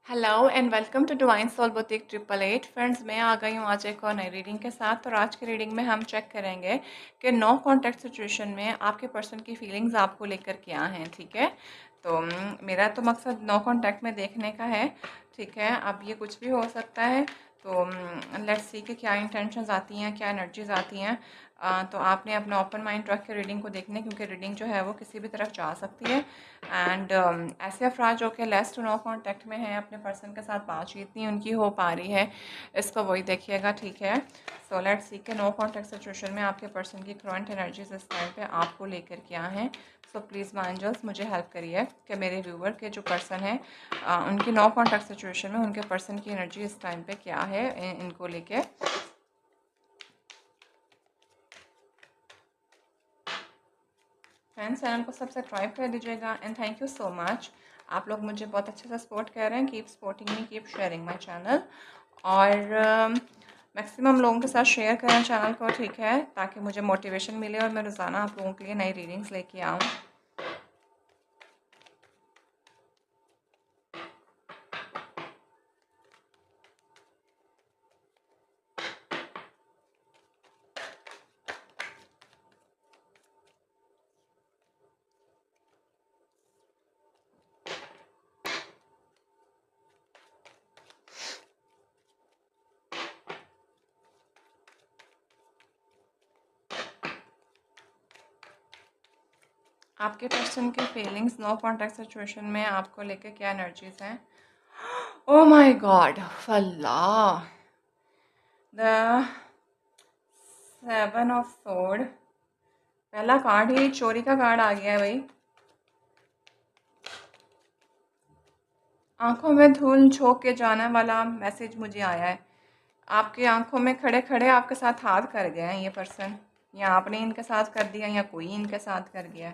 Hello and welcome to divine soul boutique 888 friends. मैं आ गई हूँ आज एक और नई रीडिंग के साथ। और आज की रीडिंग में हम चेक करेंगे कि नो कॉन्टैक्ट सिचुएशन में आपके पर्सन की फीलिंग्स आपको लेकर क्या हैं। ठीक है, तो मेरा तो मकसद नो कॉन्टैक्ट में देखने का है। ठीक है, अब ये कुछ भी हो सकता है, तो लेट्स सी कि क्या इंटेंशंस आती हैं, क्या एनर्जीज आती हैं। तो आपने अपना ओपन माइंड रख के रीडिंग को देखने, क्योंकि रीडिंग जो है वो किसी भी तरफ जा सकती है। एंड ऐसे अफराद जो कि लेस टू नो कॉन्टैक्ट में हैं, अपने पर्सन के साथ बातचीत नहीं उनकी हो पा रही है, इसको वही देखिएगा। ठीक है, सो लेट्स सी के नो कॉन्टैक्ट सिचुएशन में आपके पर्सन की करंट एनर्जीज इस टाइम पे आपको लेकर क्या हैं। सो प्लीज़ माय एंजल्स मुझे हेल्प करिए कि मेरे व्यूवर के जो पर्सन है उनकी नो कॉन्टैक्ट सिचुएशन में उनके पर्सन की एनर्जी इस टाइम पे क्या है इनको लेके। फ्रेंड्स, चैनल को सब्सक्राइब कर दीजिएगा and thank you so much. आप लोग मुझे बहुत अच्छे से सपोर्ट कर रहे हैं। Keep supporting me, keep sharing my channel. और मैक्सिमम लोगों के साथ शेयर करें चैनल को, ठीक है, ताकि मुझे मोटिवेशन मिले और मैं रोज़ाना आप लोगों के लिए नई रीडिंग्स लेके आऊँ। आपके पर्सन के फीलिंग्स नो कॉन्टैक्ट सिचुएशन में आपको लेके क्या एनर्जीज हैं। Oh my God, Allah, the 7 of sword, पहला कार्ड ही चोरी का कार्ड आ गया है भाई। आंखों में धूल झोंक के जाने वाला मैसेज मुझे आया है। आपकी आंखों में खड़े खड़े आपके साथ हाथ कर गए हैं ये पर्सन, या आपने इनके साथ कर दिया या कोई इनके साथ कर गया।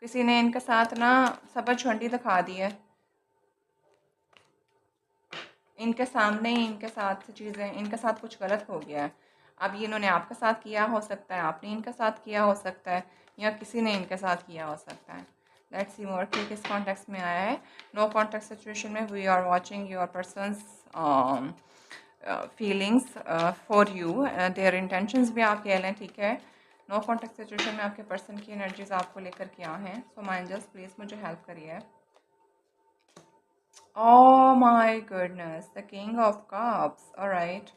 किसी ने इनके साथ ना सबर झंडी दिखा दी है, इनके सामने ही इनके साथ चीज़ें, इनके साथ कुछ गलत हो गया है। अब ये इन्होंने आपके साथ किया हो सकता है, आपने इनके साथ किया हो सकता है, या किसी ने इनके साथ किया हो सकता है। लेट्स सी मोर कि किस कॉन्टेक्स्ट में आया है। नो कॉन्टेक्स्ट सिचुएशन में we are watching your persons feelings for you, their intentions भी आप कह लें। ठीक है, नो कॉन्टेक्ट सिचुएशन में आपके पर्सन की एनर्जीज आपको लेकर क्या हैं। सो माय एंजल्स प्लीज़ मुझे हेल्प करिए। Oh my goodness, the King of Cups. All right.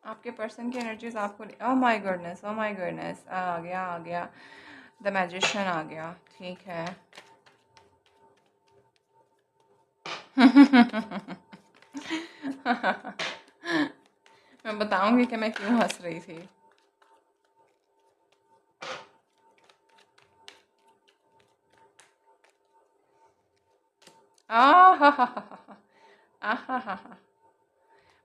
आपके पर्सन की एनर्जीज आपको, oh my goodness, oh my goodness, आ गया आ गया, द मैजिशियन आ गया। ठीक है। मैं बताऊंगी कि मैं क्यों हंस रही थी। आ हा हा हा हा हा हा।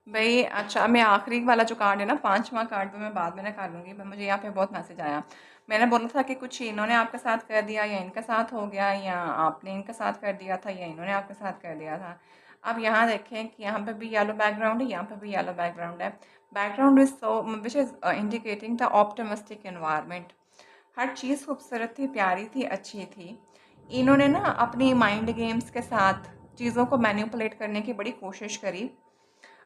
भाई अच्छा, मैं आखिरी वाला जो कार्ड है ना, पांचवा कार्ड, तो मैं बाद में ना कर लूँगी। पर मुझे यहाँ पे बहुत मैसेज आया। मैंने बोला था कि कुछ इन्होंने आपके साथ कर दिया, या इनके साथ हो गया, या आपने इनके साथ कर दिया था, या इन्होंने आपके साथ कर दिया था। अब यहाँ देखें कि यहाँ पे भी येलो बैकग्राउंड है, यहाँ पे भी येलो बैकग्राउंड है। Background is so which is indicating the optimistic environment. हर चीज़ खूबसूरत थी, प्यारी थी, अच्छी थी। इन्होंने ना अपनी माइंड गेम्स के साथ चीज़ों को मैनिपुलेट करने की बड़ी कोशिश करी।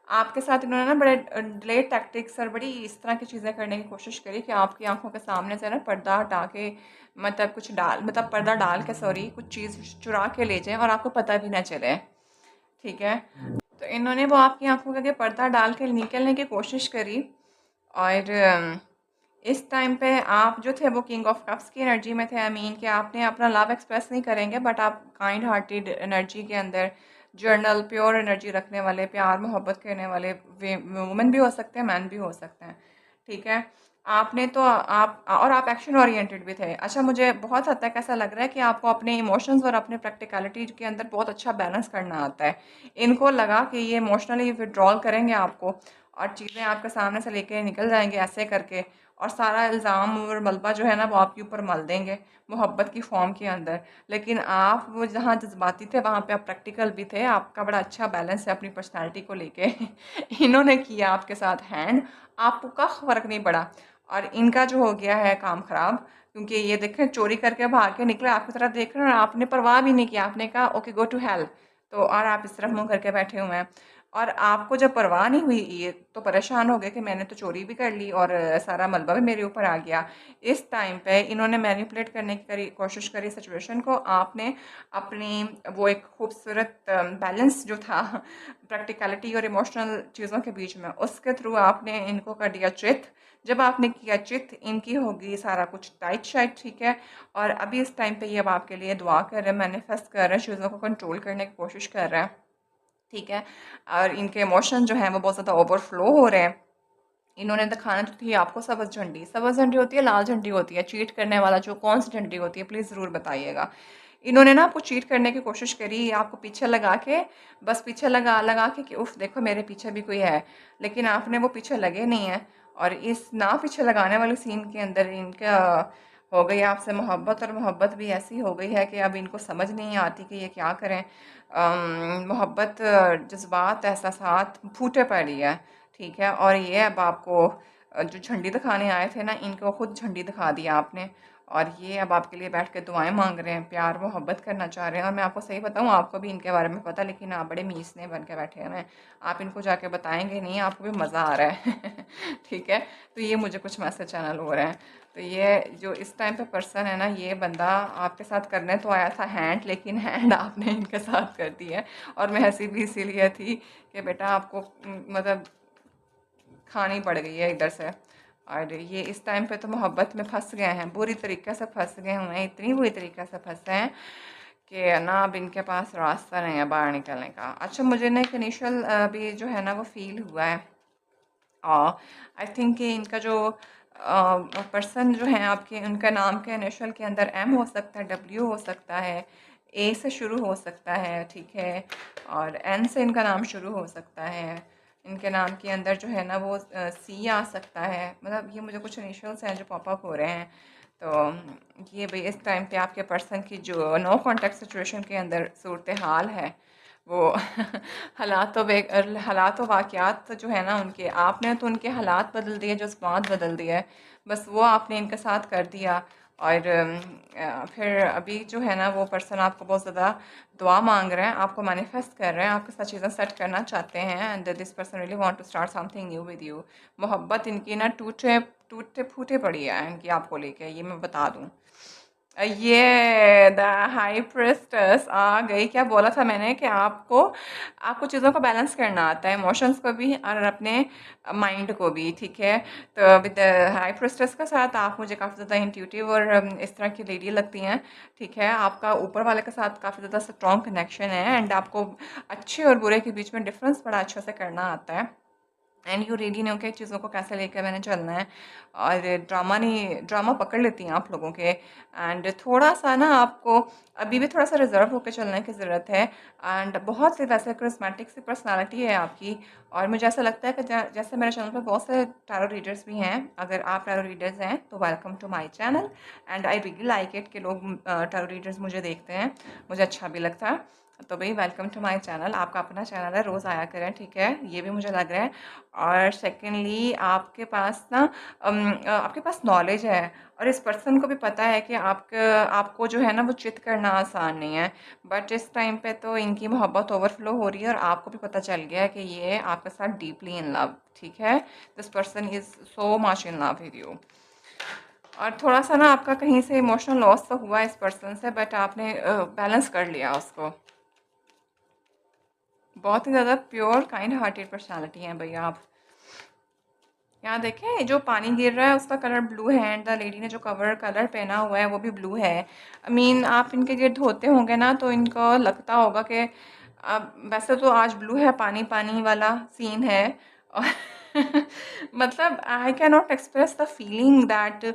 आपके साथ इन्होंने ना बड़े डिले टैक्टिक्स और बड़ी इस तरह की चीज़ें करने की कोशिश करी कि आपकी आंखों के सामने से ना पर्दा हटा के, मतलब कुछ डाल, मतलब पर्दा डाल के, सॉरी, कुछ चीज़ चुरा के ले जाएं और आपको पता भी ना चले। ठीक है, तो इन्होंने वो आपकी आंखों के आगे पर्दा डाल के निकलने की कोशिश करी। और इस टाइम पे आप जो थे वो किंग ऑफ कप्स की एनर्जी में थे। आई मीन कि आपने अपना लव एक्सप्रेस नहीं करेंगे, बट आप काइंड हार्टेड एनर्जी के अंदर, जर्नल प्योर एनर्जी रखने वाले, प्यार मोहब्बत करने वाले वुमेन भी हो सकते हैं, मैन भी हो सकते हैं। ठीक है, आपने तो आप एक्शन ओरिएंटेड भी थे। अच्छा, मुझे बहुत हद तक ऐसा लग रहा है कि आपको अपने इमोशंस और अपने प्रैक्टिकलिटी के अंदर बहुत अच्छा बैलेंस करना आता है। इनको लगा कि ये इमोशनली विड्रॉल करेंगे आपको, और चीज़ें आपके सामने से लेके निकल जाएंगे ऐसे करके, और सारा इल्ज़ाम और मलबा जो है ना वो आपके ऊपर मल देंगे मोहब्बत की फॉर्म के अंदर। लेकिन आप वो जहाँ जज्बाती थे वहाँ पे आप प्रैक्टिकल भी थे, आपका बड़ा अच्छा बैलेंस है अपनी पर्सनैलिटी को लेके इन्होंने किया आपके साथ हैंड, आपका फ़र्क नहीं पड़ा, और इनका जो हो गया है काम ख़राब, क्योंकि ये देखें चोरी करके भाग के निकले, आपकी तरफ देख रहे हैं और आपने परवाह भी नहीं किया, आपने कहा ओके गो टू हेल। तो और आप इस तरफ मुँह करके बैठे हुए हैं, और आपको जब परवाह नहीं हुई ये तो परेशान हो गए कि मैंने तो चोरी भी कर ली और सारा मलबा भी मेरे ऊपर आ गया। इस टाइम पे इन्होंने मैनिपुलेट करने की कोशिश करी सिचुएशन को, आपने अपनी वो एक खूबसूरत बैलेंस जो था प्रैक्टिकलिटी और इमोशनल चीज़ों के बीच में, उसके थ्रू आपने इनको कर दिया चित। जब आपने किया चित, इनकी होगी सारा कुछ टाइट शाइट, ठीक है। और अभी इस टाइम पे ये अब आपके लिए दुआ कर रहे हैं, मैनिफेस्ट कर रहे हैं, चीज़ों को कंट्रोल करने की कोशिश कर रहे हैं, ठीक है। और इनके इमोशन जो हैं वो बहुत ज़्यादा ओवरफ्लो हो रहे हैं। इन्होंने दिखाना तो थी आपको सब्ज़ झंडी, सब्ज़ झंडी होती है, लाल झंडी होती है, चीट करने वाला जो कौन सी झंडी होती है प्लीज़ ज़रूर बताइएगा। इन्होंने ना आपको चीट करने की कोशिश करी, आपको पीछे लगा के, बस पीछे लगा लगा के कि उफ़ देखो मेरे पीछे भी कोई है, लेकिन आपने वो पीछे लगे नहीं हैं। और इस ना पीछे लगाने वाले सीन के अंदर इनका हो गई आपसे मोहब्बत, और मोहब्बत भी ऐसी हो गई है कि अब इनको समझ नहीं आती कि ये क्या करें। मोहब्बत, जज़्बात, एहसासात फूटे पड़ी है, ठीक है। और ये अब आपको जो झंडी दिखाने आए थे ना, इनको खुद झंडी दिखा दिया आपने, और ये अब आपके लिए बैठ के दुआएँ माँग रहे हैं, प्यार मोहब्बत करना चाह रहे हैं। और मैं आपको सही बताऊँ, आपको भी इनके बारे में पता, लेकिन आप बड़े मीसने बन के बैठे हुए हैं। आप इनको जाके बताएँगे नहीं, आपको भी मज़ा आ रहा है ठीक है। तो ये मुझे कुछ मैसेज चैनल हो रहे हैं। तो ये जो इस टाइम पे पर्सन है ना, ये बंदा आपके साथ करने तो आया था हैंड, लेकिन हैंड आपने इनके साथ कर दी है। और मैं हँसी भी इसीलिए थी कि बेटा आपको मतलब खानी पड़ गई है इधर से। और ये इस टाइम पे तो मोहब्बत में फँस गए हैं, बुरी तरीके से फँस गए हुए हैं, इतनी बुरी तरीके से फँसे हैं कि ना अब इनके पास रास्ता नहीं है बाहर निकलने का। अच्छा, मुझे ना एक इनिशियल अभी जो है ना वो फ़ील हुआ है, आई थिंक कि इनका जो पर्सन जो है आपके, उनका नाम के इनिशियल के अंदर एम हो सकता है, डब्ल्यू हो सकता है, ए से शुरू हो सकता है, ठीक है। और एन से इनका नाम शुरू हो सकता है। इनके नाम के अंदर जो है ना वो सी आ सकता है। मतलब ये मुझे कुछ इनिशियल्स हैं जो पॉपअप हो रहे हैं। तो ये भाई इस टाइम पे आपके पर्सन की जो नो कॉन्टेक्ट सिचुएशन के अंदर सूरत हाल है वो हालात व वाक़यात जो है ना उनके, आपने तो उनके हालात बदल दिए, जज़्बात बदल दिए, बस वो आपने इनके साथ कर दिया। और फिर अभी जो है ना वो पर्सन आपको बहुत ज़्यादा दुआ मांग रहे हैं, आपको मैनिफेस्ट कर रहे हैं, आपके साथ चीज़ें सेट करना चाहते हैं, and this person really want to start something new with you. मोहब्बत इनकी ना टूटे टूटे फूटे पड़ी है इनकी आपको लेके, ये मैं बता दूँ। ये द हाई प्रिस्टेस आ गई। क्या बोला था मैंने कि आपको आपको चीज़ों को बैलेंस करना आता है, इमोशंस को भी और अपने माइंड को भी, ठीक है। तो विद हाई प्रिस्टेस के साथ आप मुझे काफ़ी ज़्यादा इंट्यूटिव और इस तरह की लेडी लगती हैं, ठीक है। आपका ऊपर वाले के साथ काफ़ी ज़्यादा स्ट्रॉन्ग कनेक्शन है, एंड आपको अच्छे और बुरे के बीच में डिफरेंस बड़ा अच्छे से करना आता है, एंड यू रेडी नो के चीज़ों को कैसे लेकर मैंने चलना है। और ड्रामा पकड़ लेती हैं आप लोगों के, एंड थोड़ा सा ना आपको अभी भी थोड़ा सा रिजर्व होकर चलने की ज़रूरत है। एंड बहुत सी वैसे करिस्मेटिक सी पर्सनालिटी है आपकी, और मुझे ऐसा लगता है कि जैसे मेरे चैनल पे बहुत सारे टैरो रीडर्स भी हैं, अगर आप टैरो रीडर्स हैं तो welcome to my channel, and I really like it कि लोग टैरो रीडर्स मुझे देखते हैं, मुझे अच्छा भी लगता है। तो भाई वेलकम टू माय चैनल, आपका अपना चैनल है, रोज़ आया करें, ठीक है, ये भी मुझे लग रहा है। और सेकेंडली आपके पास ना आपके पास नॉलेज है, और इस पर्सन को भी पता है कि आपको जो है ना वो चित करना आसान नहीं है, बट इस टाइम पे तो इनकी मोहब्बत ओवरफ्लो हो रही है, और आपको भी पता चल गया है कि ये आपके साथ डीपली इन लव, ठीक है। This person is so much in love with you. और थोड़ा सा ना आपका कहीं से इमोशनल लॉस तो हुआ इस पर्सन से, बट आपने बैलेंस कर लिया उसको। बहुत ही ज़्यादा प्योर काइंड हार्टेड पर्सनालिटी हैं भैया आप। यहाँ देखें जो पानी गिर रहा है उसका कलर ब्लू है, एंड द लेडी ने जो कवर कलर पहना हुआ है वो भी ब्लू है। आई मीन आप इनके गिर्द धोते होंगे ना तो इनको लगता होगा कि अब वैसे तो आज ब्लू है, पानी पानी वाला सीन है, और मतलब I can not express the feeling that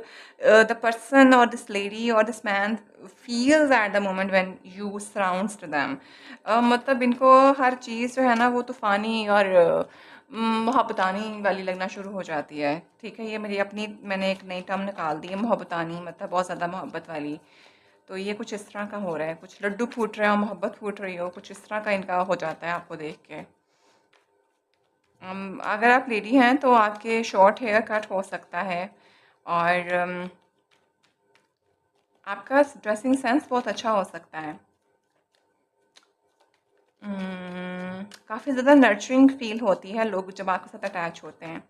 the person और दिस लेडी और this man feels at the moment when you surrounds to them. मतलब इनको हर चीज़ जो है ना वो तूफ़ानी और मोहब्बतानी वाली लगना शुरू हो जाती है। ठीक है, ये मेरी अपनी मैंने एक नई टर्म निकाल दी है, मोहब्बतानी मतलब बहुत ज़्यादा मोहब्बत वाली। तो ये कुछ इस तरह का हो रहा है, कुछ लड्डू फूट रहे हो, मोहब्बत फूट रही हो, कुछ इस तरह का इनका हो जाता है आपको देख के। अगर आप लेडी हैं तो आपके शॉर्ट हेयर कट हो सकता है, और आपका ड्रेसिंग सेंस बहुत अच्छा हो सकता है। काफ़ी ज़्यादा नर्चरिंग फील होती है लोग जब आपके साथ अटैच होते हैं।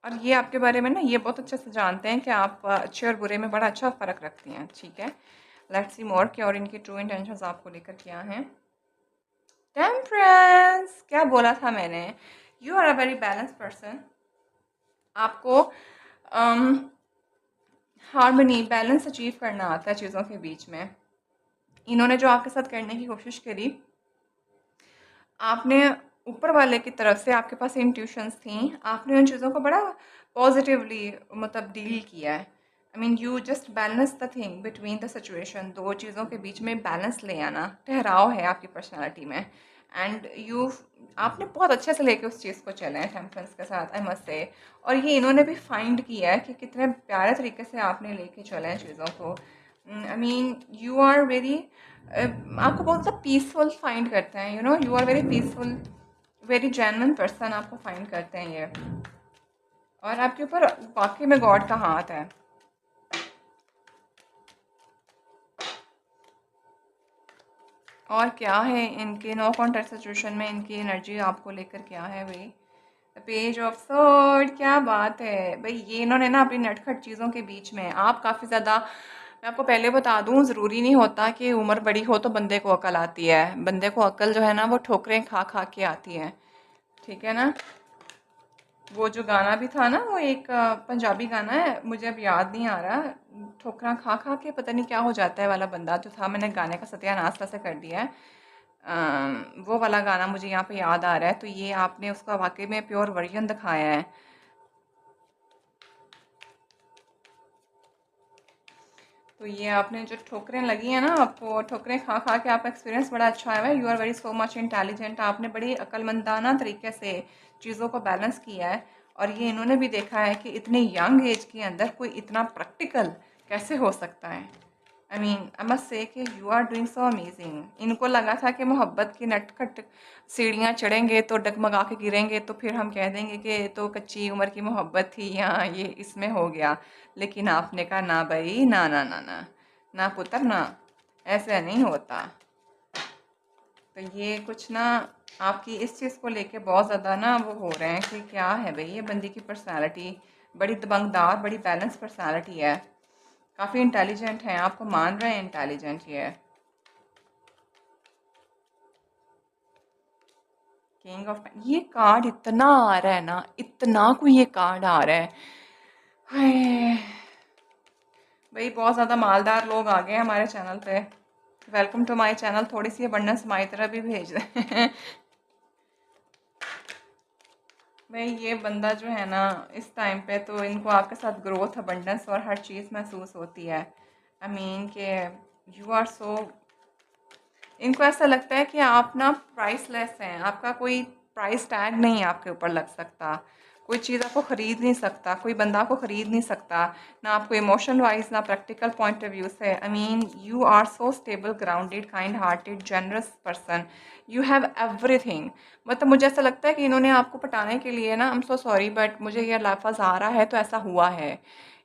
और ये आपके बारे में ना ये बहुत अच्छे से जानते हैं कि आप अच्छे और बुरे में बड़ा अच्छा फ़र्क रखती हैं। ठीक है, लेट्स सी मोर कि और इनके ट्रू इंटेंशंस आपको लेकर क्या हैं। टेम्परेंस, क्या बोला था मैंने? You are a very balance person. आपको हार्मनी बैलेंस अचीव करना आता है चीज़ों के बीच में। इन्होंने जो आपके साथ करने की कोशिश करी, आपने ऊपर वाले की तरफ से आपके पास इंट्यूशंस थी, आपने उन चीज़ों को बड़ा पॉजिटिवली मतलब डील किया है। आई mean you just balance the thing between the situation, दो चीज़ों के बीच में बैलेंस ले आना ठहराव है आपकी पर्सनालिटी में। एंड यू आपने बहुत अच्छे से लेके उस चीज़ को चले हैं टेम्परेंस के साथ, आई मस्ट से। और ये इन्होंने भी फाइंड किया है कि कितने प्यारे तरीके से आपने लेके चले हैं चीज़ों को। I mean you are very आपको बहुत सा पीसफुल फाइंड करते हैं, you know you are very peaceful, very genuine person आपको फाइंड करते हैं ये। और आपके ऊपर वाकई में गॉड का हाथ है। और क्या है इनके नो कॉन्टैक्ट सिचुएशन में इनकी एनर्जी आपको लेकर क्या है भाई? द पेज ऑफ सोर्ड, क्या बात है भाई। ये इन्होंने ना अपनी नटखट चीज़ों के बीच में आप काफ़ी ज़्यादा, मैं आपको पहले बता दूं, ज़रूरी नहीं होता कि उम्र बड़ी हो तो बंदे को अकल आती है। बंदे को अकल जो है ना वो ठोकरें खा खा के आती है। ठीक है ना, वो जो गाना भी था ना, वो एक पंजाबी गाना है, मुझे अब याद नहीं आ रहा, ठोकरा खा खा के पता नहीं क्या हो जाता है वाला बंदा जो था, मैंने गाने का सत्यानाश वैसे कर दिया है। वो वाला गाना मुझे यहाँ पे याद आ रहा है। तो ये आपने उसका वाकई में प्योर वर्जन दिखाया है। तो ये आपने जो ठोकरें लगी हैं ना, आपको ठोकरें खा खा के आपका एक्सपीरियंस बड़ा अच्छा आया है। You are very so much intelligent. आपने बड़ी अक्लमंदाना तरीके से चीज़ों को बैलेंस किया है। और ये इन्होंने भी देखा है कि इतने यंग एज के अंदर कोई इतना प्रैक्टिकल कैसे हो सकता है। I mean I must say कि you are doing so amazing. इनको लगा था कि मोहब्बत की नटखट सीढ़ियाँ चढ़ेंगे तो डगमगा के गिरेंगे, तो फिर हम कह देंगे कि ये तो कच्ची उम्र की मोहब्बत थी या ये इसमें हो गया। लेकिन आपने कहा ना भाई, ना ना ना ना ना पुत्र ना, ऐसे नहीं होता। तो ये कुछ ना आपकी इस चीज़ को लेके बहुत ज़्यादा ना वो हो रहे हैं कि क्या है भाई, ये बंदी की पर्सनालिटी बड़ी दबंगदार, बड़ी बैलेंस पर्सनालिटी है, काफ़ी इंटेलिजेंट है, आपको मान रहे हैं इंटेलिजेंट ये। किंग ऑफ, ये कार्ड इतना आ रहा है ना, इतना कोई ये कार्ड आ रहा है, हाय भाई। बहुत ज़्यादा मालदार लोग आ गए हैं हमारे चैनल पे। Welcome to my channel. थोड़ी सी अबंडेंस हमारी तरफ भी भेज दें। भाई ये बंदा जो है ना, इस टाइम पे तो इनको आपके साथ ग्रोथ, अबंडेंस और हर चीज़ महसूस होती है। आई मीन के यू आर सो, इनको ऐसा लगता है कि आप ना प्राइसलेस हैं, आपका कोई प्राइस टैग नहीं आपके ऊपर लग सकता, कोई चीज़ आपको ख़रीद नहीं सकता, कोई बंदा आपको ख़रीद नहीं सकता, ना आपको इमोशन वाइज ना प्रैक्टिकल पॉइंट ऑफ व्यू से। I mean you are so stable, grounded, kind hearted, generous person, you have everything. मतलब मुझे ऐसा लगता है कि इन्होंने आपको पटाने के लिए ना, I am so sorry but मुझे ये लफ्ज़ आ रहा है तो ऐसा हुआ है।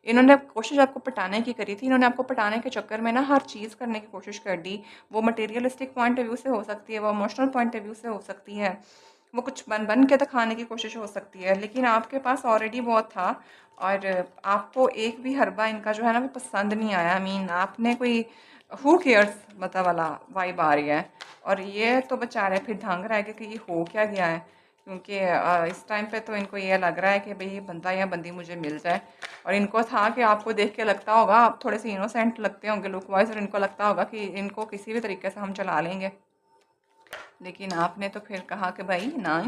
इन्होंने कोशिश आपको पटाने की करी थी, इन्होंने आपको पटाने के चक्कर में ना हर चीज़ करने की कोशिश कर दी। वो मटेरियलिस्टिक पॉइंट ऑफ व्यू से हो सकती है, वो इमोशनल पॉइंट ऑफ व्यू से हो सकती है, वो कुछ बन बन के दिखाने की कोशिश हो सकती है, लेकिन आपके पास ऑलरेडी बहुत था। और आपको एक भी हरबा इनका जो है ना वो पसंद नहीं आया। आई मीन आपने कोई हु केयर्स मतलब वाला वाइब आ रही है। और ये तो बेचारे फिर ढंग रह गए कि ये हो क्या गया है, क्योंकि इस टाइम पे तो इनको ये लग रहा है कि भाई बंदा या बंदी मुझे मिल जाए। और इनको था कि आपको देख के लगता होगा, आप थोड़े से इनोसेंट लगते होंगे लुक वाइज, और इनको लगता होगा कि इनको किसी भी तरीके से हम चला लेंगे। लेकिन आपने तो फिर कहा कि भाई ना,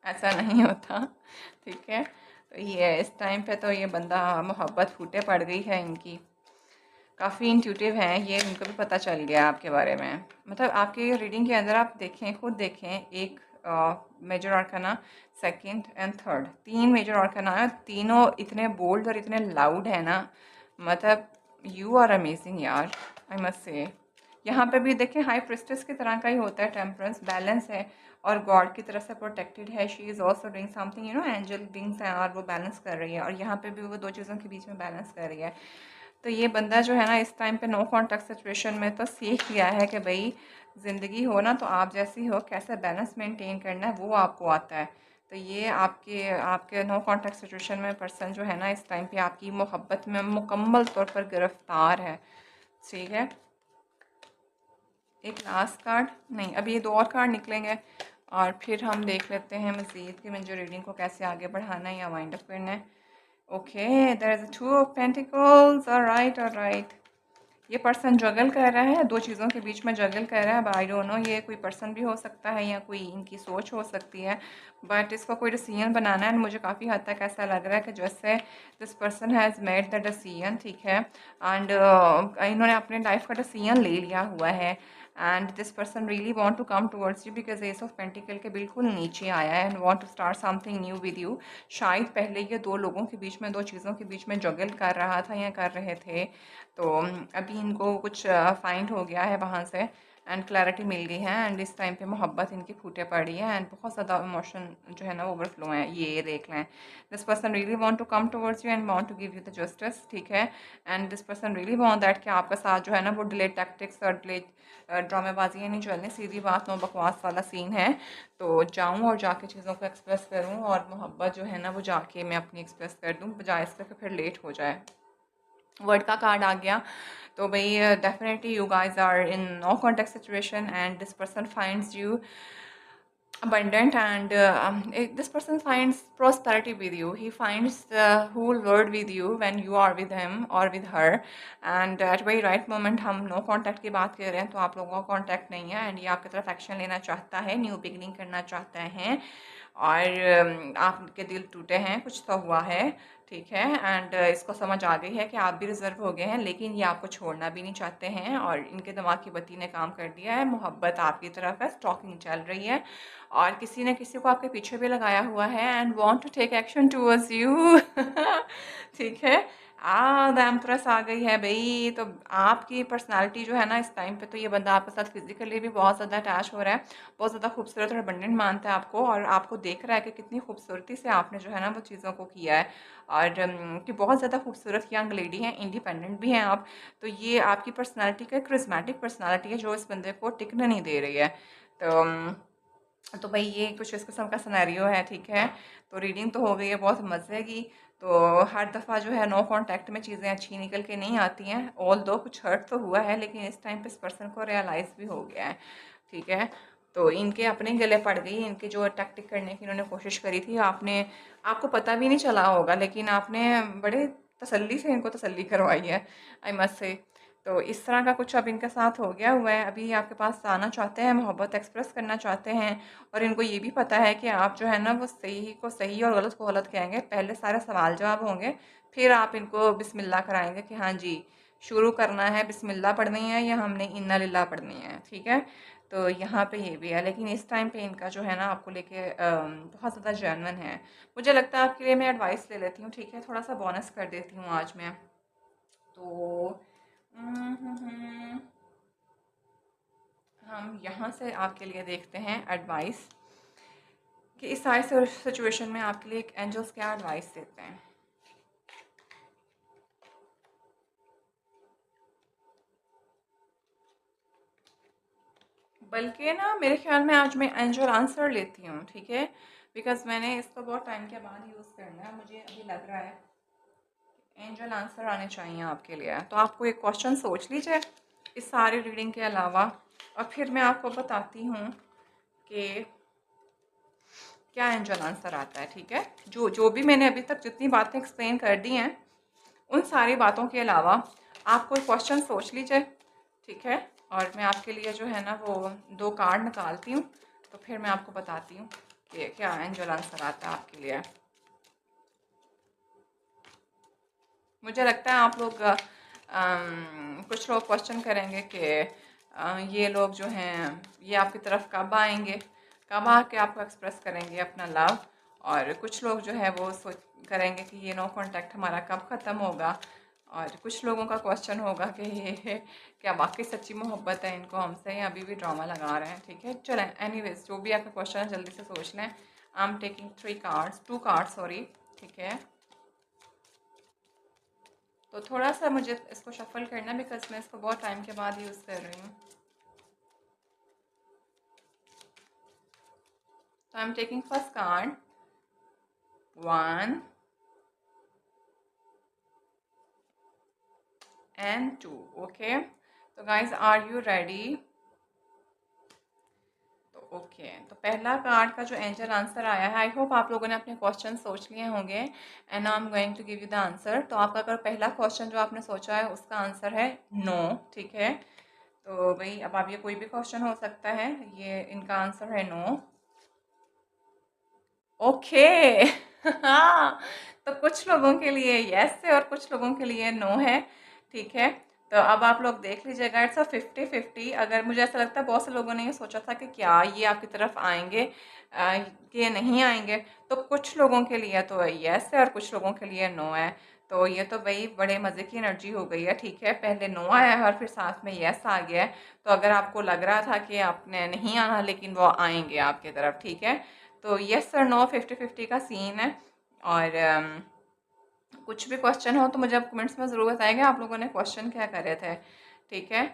ऐसा नहीं होता। ठीक है, तो ये इस टाइम पे तो ये बंदा मोहब्बत फूटे पड़ गई है इनकी। काफ़ी इंट्यूटिव हैं ये, इनको भी पता चल गया आपके बारे में। मतलब आपके रीडिंग के अंदर आप देखें, खुद देखें, एक major arcana, second and third, 3 major arcana है, तीनों इतने बोल्ड और इतने लाउड है ना, मतलब यू आर अमेजिंग यार, आई मस्ट से। यहाँ पे भी देखें हाई प्रिस्टेस की तरह का ही होता है, टेम्परेंस, बैलेंस है और गॉड की तरफ से प्रोटेक्टेड है। She is also doing something, you know, angel beings हैं और वो बैलेंस कर रही है, और यहाँ पे भी वो दो चीज़ों के बीच में बैलेंस कर रही है। तो ये बंदा जो है ना इस टाइम पे नो कॉन्टैक्ट सिचुएशन में तो सीख लिया है कि भाई ज़िंदगी हो ना तो आप जैसी हो, कैसे बैलेंस मेंटेन करना है वो आपको आता है। तो ये आपके आपके नो कॉन्टैक्ट सिचुएशन में पर्सन जो है ना इस टाइम पे आपकी मोहब्बत में मुकम्मल तौर पर गिरफ्तार है, ठीक है। एक लास्ट कार्ड नहीं, अभी ये 2 और कार्ड निकलेंगे और फिर हम देख लेते हैं मज़ीद कि मुझे रीडिंग को कैसे आगे बढ़ाना है या वाइंड अप करना है। Okay, there is a 2 of pentacles, alright alright. ये पर्सन जगल कर रहा है, 2 चीज़ों के बीच में जगल कर रहा है। अब आई डोंट नो ये कोई पर्सन भी हो सकता है या कोई इनकी सोच हो सकती है, बट इसका कोई डिसीजन बनाना है। एंड मुझे काफ़ी हद तक ऐसा लग रहा है कि जैसे this person has made the decision, ठीक है, एंड इन्होंने अपने लाइफ का डिसीजन ले लिया हुआ है। And this person really want to come towards you because ace of pentacle के बिल्कुल नीचे आया है and want to start something new with you. शायद पहले ये 2 लोगों के बीच में, 2 चीज़ों के बीच में जगल कर रहा था या कर रहे थे, तो अभी इनको कुछ फाइंड हो गया है वहाँ से एंड क्लैरिटी मिल गई है एंड इस टाइम पे मोहब्बत इनकी फूटे पड़ी है एंड बहुत ज़्यादा इमोशन जो है ना ओवरफ्लो है। ये देख लें, this person really want to come towards you and want to give you the justice, ठीक है। And this person really want that कि आपका साथ जो है ना वो डिले टैक्टिक्स और डिले ड्रामेबाजी नहीं चलनी, सीधी बात नो बकवास वाला सीन है। तो जाऊँ और जाके चीज़ों को एक्सप्रेस करूँ और मोहब्बत जो है ना वो जाके मैं अपनी एक्सप्रेस कर दूँ, बजाय इसके कि फिर लेट हो जाए। वर्ड का कार्ड आ गया, तो भाई definitely you guys are in no contact situation and this person finds you abundant and this person finds prosperity with you. He finds the whole world with you when you are with him or with her and at very right moment। हम no contact की बात कर रहे हैं तो आप लोगों का कांटेक्ट नहीं है एंड ये आपकी तरफ एक्शन लेना चाहता है, न्यू बिगनिंग करना चाहते हैं और आपके दिल टूटे हैं, कुछ तो हुआ है, ठीक है। एंड इसको समझ आ गई है कि आप भी रिजर्व हो गए हैं, लेकिन ये आपको छोड़ना भी नहीं चाहते हैं और इनके दिमाग की बत्ती ने काम कर दिया है। मोहब्बत आपकी तरफ है, स्टॉकिंग चल रही है और किसी ने किसी को आपके पीछे भी लगाया हुआ है and want to take action towards you, ठीक है। द एम्प्रेस आ गई है भाई। तो आपकी पर्सनालिटी जो है ना इस टाइम पे, तो ये बंदा आपके साथ फिजिकली भी बहुत ज़्यादा अटैच हो रहा है, बहुत ज़्यादा खूबसूरत और अबंडेंट मानता है आपको और आपको देख रहा है कि कितनी खूबसूरती से आपने जो है ना वो चीज़ों को किया है और कि बहुत ज़्यादा खूबसूरत यंग लेडी हैं, इंडिपेंडेंट भी हैं आप। तो ये आपकी पर्सनालिटी का क्रिस्मेटिक पर्सनालिटी है जो इस बंदे को टिकने नहीं दे रही है। तो भाई ये कुछ इस किस्म का सिनेरियो है, ठीक है। तो रीडिंग तो हो गई है बहुत मज़े की। तो हर दफ़ा जो है नो कांटेक्ट में चीज़ें अच्छी निकल के नहीं आती हैं, ऑल दो कुछ हर्ट तो हुआ है लेकिन इस टाइम पे इस पर्सन को रियलाइज़ भी हो गया है, ठीक है। तो इनके अपने गले पड़ गई, इनकी जो टैक्टिक करने की इन्होंने कोशिश करी थी, आपने आपको पता भी नहीं चला होगा लेकिन आपने बड़े तसल्ली से इनको तसल्ली करवाई है, आई मस्ट से। तो इस तरह का कुछ अब इनके साथ हो गया हुआ है। अभी आपके पास आना चाहते हैं, मोहब्बत एक्सप्रेस करना चाहते हैं और इनको ये भी पता है कि आप जो है ना वो सही को सही और गलत को गलत कहेंगे। पहले सारे सवाल जवाब होंगे, फिर आप इनको बिस्मिल्लाह कराएंगे कि हाँ जी शुरू करना है, बिस्मिल्लाह पढ़नी है या हमने इन्ना लिल्लाह पढ़नी है, ठीक है। तो यहाँ पे ये भी है लेकिन इस टाइम पे इनका जो है ना आपको लेके बहुत ज़्यादा जेन्युइन है। मुझे लगता है आपके लिए मैं एडवाइस ले लेती हूँ, ठीक है, थोड़ा सा बोनस कर देती हूँ आज मैं। तो हम यहाँ से आपके लिए देखते हैं एडवाइस कि इस सारी सिचुएशन में आपके लिए एक एंजल्स क्या एडवाइस देते हैं। बल्कि ना मेरे ख्याल में आज मैं एंजल आंसर लेती हूँ, ठीक है, बिकॉज मैंने इसको बहुत टाइम के बाद यूज़ करना है, मुझे अभी लग रहा है एंजल आंसर आने चाहिए आपके लिए। तो आपको एक क्वेश्चन सोच लीजिए इस सारी रीडिंग के अलावा और फिर मैं आपको बताती हूँ कि क्या एंजल आंसर आता है, ठीक है। जो जो भी मैंने अभी तक जितनी बातें एक्सप्लेन कर दी हैं उन सारी बातों के अलावा आप कोई क्वेश्चन सोच लीजिए, ठीक है, और मैं आपके लिए जो है ना वो 2 कार्ड निकालती हूँ तो फिर मैं आपको बताती हूँ कि क्या एंजल आंसर आता है आपके लिए। मुझे लगता है आप लोग कुछ लोग क्वेश्चन करेंगे कि ये लोग जो हैं ये आपकी तरफ कब आएंगे, कब आके आपको एक्सप्रेस करेंगे अपना लव। और कुछ लोग जो है वो सोच करेंगे कि ये नो कांटेक्ट हमारा कब ख़त्म होगा। और कुछ लोगों का क्वेश्चन होगा कि ये क्या वाकई सच्ची मोहब्बत है इनको हमसे या अभी भी ड्रामा लगा रहे हैं। ठीक है, चलें, एनीवेज जो भी आपका क्वेश्चन है जल्दी से सोच लें। I am taking 2 cards sorry. ठीक है, तो थोड़ा सा मुझे इसको शफल करना बिकॉज मैं इसको बहुत टाइम के बाद यूज़ कर रही हूँ। तो I am taking first card 1 and 2। Okay, तो गाइज आर यू रेडी? तो ओके, तो पहला कार्ड का जो एंजल आंसर आया है, आई होप आप लोगों ने अपने क्वेश्चन सोच लिए होंगे and I am going to give you the answer. तो आपका अगर पहला क्वेश्चन जो आपने सोचा है उसका आंसर है नो। ठीक है, तो भाई अब आप ये कोई भी क्वेश्चन हो सकता है, ये इनका आंसर है नो। ओके हाँ, तो कुछ लोगों के लिए यस है और कुछ लोगों के लिए नो है। ठीक है, तो अब आप लोग देख लीजिएगा, इट्स अ 50-50। अगर मुझे ऐसा लगता है बहुत से लोगों ने ये सोचा था कि क्या ये आपकी तरफ आएंगे कि ये नहीं आएंगे, तो कुछ लोगों के लिए तो यस है और कुछ लोगों के लिए नो है। तो ये तो भाई बड़े मज़े की एनर्जी हो गई है। ठीक है, पहले नो आया है और फिर साथ में यस आ गया है। तो अगर आपको लग रहा था कि आपने नहीं आना लेकिन वो आएंगे आपकी तरफ, ठीक है, तो यस और नो 50-50 का सीन है। और कुछ भी क्वेश्चन हो तो मुझे आप कमेंट्स में ज़रूर बताएंगे आप लोगों ने क्वेश्चन क्या करे थे। ठीक है,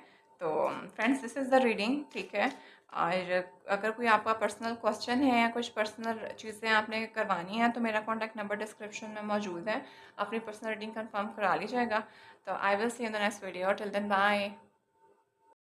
तो friends this is the reading. ठीक है, और अगर कोई आपका पर्सनल क्वेश्चन है या कुछ पर्सनल चीज़ें आपने करवानी है तो मेरा कॉन्टैक्ट नंबर डिस्क्रिप्शन में मौजूद है, अपनी पर्सनल रीडिंग कंफर्म करा लीजिएगा। तो I will see in the next video, till then bye.